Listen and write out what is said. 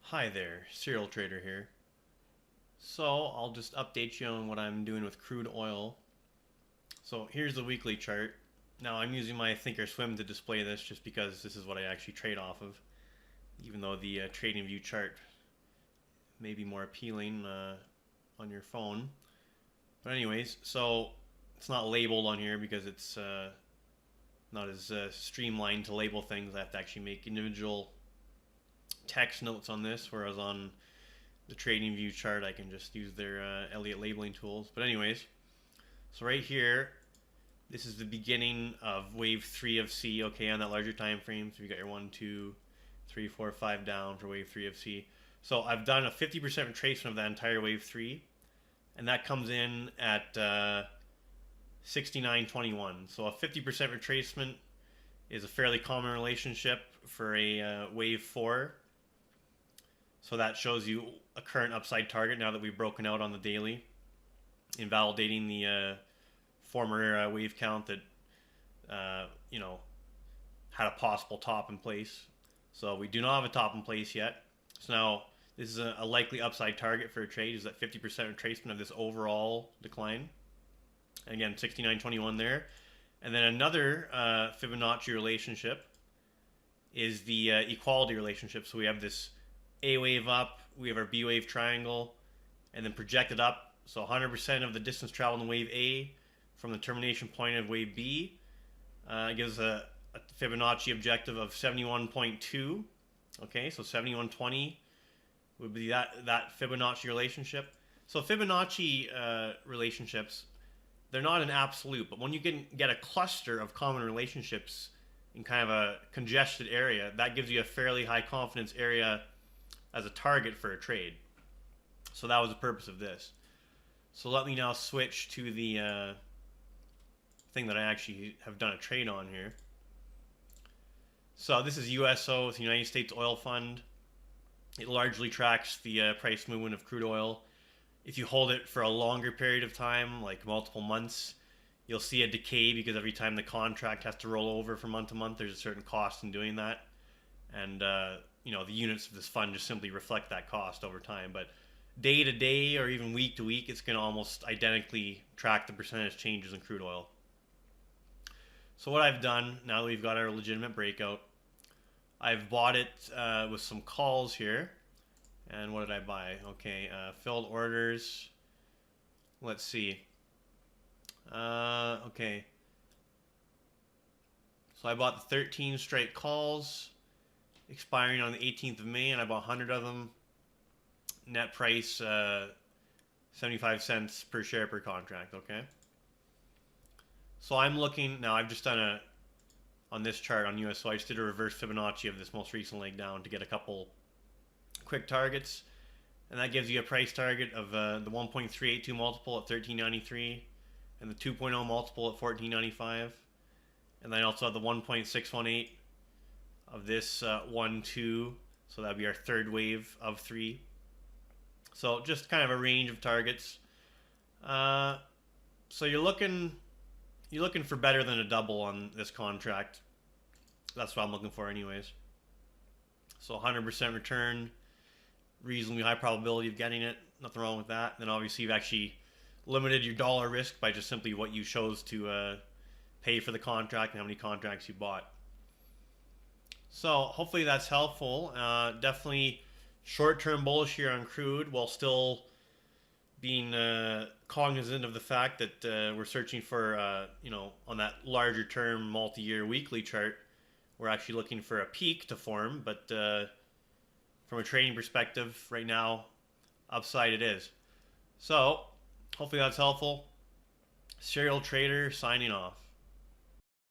Hi there, Serial Trader here. So I'll just update you on what I'm doing with crude oil. So here's the weekly chart. Now I'm using my Thinkorswim to display this just because this is what I actually trade off of, even though the trading view chart may be more appealing on your phone. But anyways, so it's not labeled on here because it's not as streamlined to label things. I have to actually make individual text notes on this, whereas on the trading view chart I can just use their Elliott labeling tools. But anyways, so right here, this is the beginning of wave 3 of C, okay, on that larger time frame. So you got your 1, 2, 3, 4, 5 down for wave 3 of C. So I've done a 50% retracement of that entire wave 3, and that comes in at 69.21. So a 50% retracement is a fairly common relationship for a wave 4. So that shows you a current upside target now that we've broken out on the daily, invalidating the former wave count that had a possible top in place. So we do not have a top in place yet. So now this is a likely upside target for a trade, is that 50% retracement of this overall decline. And again, 69.21 there. And then another Fibonacci relationship is the equality relationship. So we have this A wave up, we have our B wave triangle, and then projected up. So 100% of the distance traveled in wave A from the termination point of wave B gives a Fibonacci objective of 71.2. Okay, so 7120 would be that Fibonacci relationship. So Fibonacci relationships, they're not an absolute, but when you get a cluster of common relationships in kind of a congested area, that gives you a fairly high confidence area as a target for a trade. So that was the purpose of this. So let me now switch to the thing that I actually have done a trade on here. So this is USO, it's the United States Oil Fund. It largely tracks the price movement of crude oil. If you hold it for a longer period of time, like multiple months, you'll see a decay because every time the contract has to roll over from month to month, there's a certain cost in doing that. And the units of this fund just simply reflect that cost over time. But day to day or even week to week, it's going to almost identically track the percentage changes in crude oil. So what I've done, now that we've got our legitimate breakout, I've bought it with some calls here. And what did I buy? Okay, filled orders. Let's see. Okay. So I bought the 13 straight calls expiring on the 18th of May, and I bought 100 of them. Net price 75 cents per share per contract, okay? So I'm looking, now I've just done on this chart on USO, I just did a reverse Fibonacci of this most recent leg down to get a couple quick targets. And that gives you a price target of the 1.382 multiple at 13.93 and the 2.0 multiple at 14.95. And then I also have the 1.618 of this 1, 2. So that would be our third wave of 3. So just kind of a range of targets. So you're looking for better than a double on this contract. That's what I'm looking for anyways. So 100% return, reasonably high probability of getting it. Nothing wrong with that. Then obviously you've actually limited your dollar risk by just simply what you chose to pay for the contract and how many contracts you bought. So hopefully that's helpful. Definitely short-term bullish here on crude while still being cognizant of the fact that we're searching for, on that larger term multi-year weekly chart, we're actually looking for a peak to form. But from a trading perspective, right now, upside it is. So hopefully that's helpful. Serial Trader signing off.